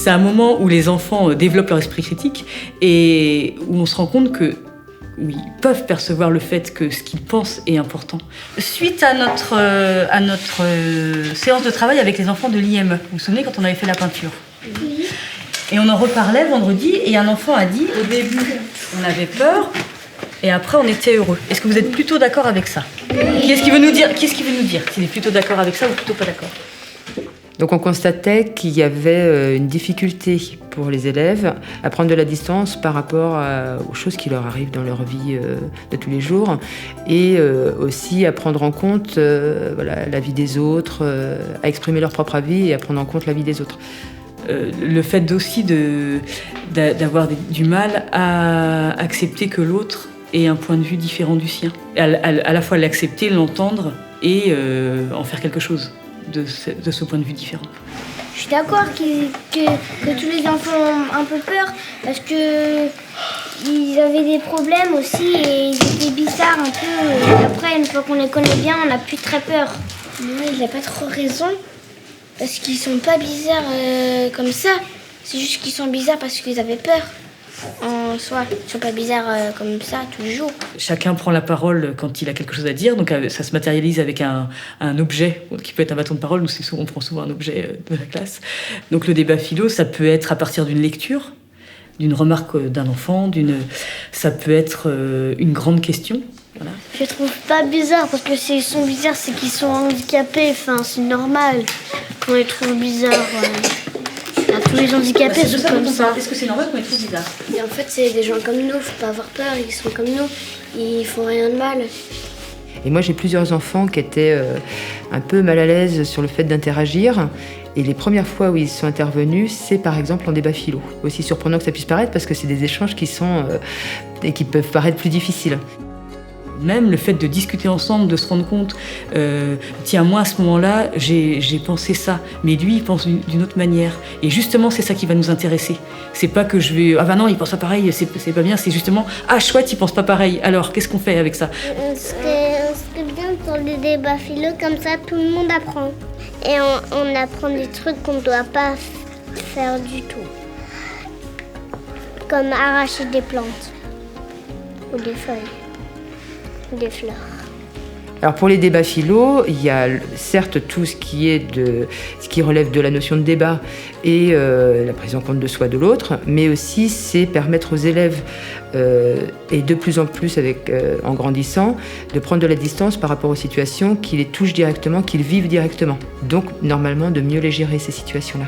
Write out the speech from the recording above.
C'est un moment où les enfants développent leur esprit critique et où on se rend compte que oui, ils peuvent percevoir le fait que ce qu'ils pensent est important. Suite à notre séance de travail avec les enfants de l'IME, vous vous souvenez quand on avait fait la peinture? Oui. Et on en reparlait vendredi et un enfant a dit au début on avait peur et après on était heureux. Est-ce que vous êtes plutôt d'accord avec ça? Oui. Qu'est-ce qu'il veut nous dire? S'il est plutôt d'accord avec ça ou plutôt pas d'accord? Donc on constatait qu'il y avait une difficulté pour les élèves à prendre de la distance par rapport aux choses qui leur arrivent dans leur vie de tous les jours et aussi à prendre en compte la vie des autres, à exprimer leur propre avis et à prendre en compte la vie des autres. Le fait aussi d'avoir du mal à accepter que l'autre ait un point de vue différent du sien. À la fois l'accepter, l'entendre et en faire quelque chose de ce point de vue différent. Je suis d'accord que tous les enfants ont un peu peur parce que ils avaient des problèmes aussi et ils étaient bizarres un peu. Et après, une fois qu'on les connaît bien, on n'a plus très peur. Moi, il n'a pas trop raison parce qu'ils sont pas bizarres comme ça. C'est juste qu'ils sont bizarres parce qu'ils avaient peur. En soi, ils sont pas bizarres comme ça tous les jours. Chacun prend la parole quand il a quelque chose à dire, donc ça se matérialise avec un objet qui peut être un bâton de parole. Nous, on prend souvent un objet de la classe. Donc le débat philo, ça peut être à partir d'une lecture, d'une remarque d'un enfant, ça peut être une grande question. Voilà. Je trouve pas bizarre parce que s'ils sont bizarres, c'est qu'ils sont handicapés. Enfin, c'est normal qu'on les trouve bizarres. Tous les handicapés sont comme ça. Est-ce que c'est normal qu'on les trouve bizarres? Et en fait, c'est des gens comme nous, faut pas avoir peur, ils sont comme nous, ils font rien de mal. Et moi, j'ai plusieurs enfants qui étaient un peu mal à l'aise sur le fait d'interagir. Et les premières fois où ils sont intervenus, c'est par exemple en débat philo. Aussi surprenant que ça puisse paraître, parce que c'est des échanges qui peuvent paraître plus difficiles. Même le fait de discuter ensemble, de se rendre compte, tiens, moi à ce moment-là, j'ai pensé ça, mais lui il pense d'une autre manière. Et justement, c'est ça qui va nous intéresser. C'est pas que je vais, ah bah non, il pense pas pareil, c'est pas bien, c'est justement, ah chouette, il pense pas pareil, alors qu'est-ce qu'on fait avec ça? Ce serait bien pour les débats philo, comme ça tout le monde apprend. Et on apprend des trucs qu'on ne doit pas faire du tout. Comme arracher des plantes ou des feuilles. Des fleurs. Alors pour les débats philo, il y a certes tout ce qui relève de la notion de débat et la prise en compte de soi de l'autre, mais aussi c'est permettre aux élèves, et de plus en plus en grandissant, de prendre de la distance par rapport aux situations qui les touchent directement, qu'ils vivent directement. Donc normalement de mieux les gérer ces situations-là.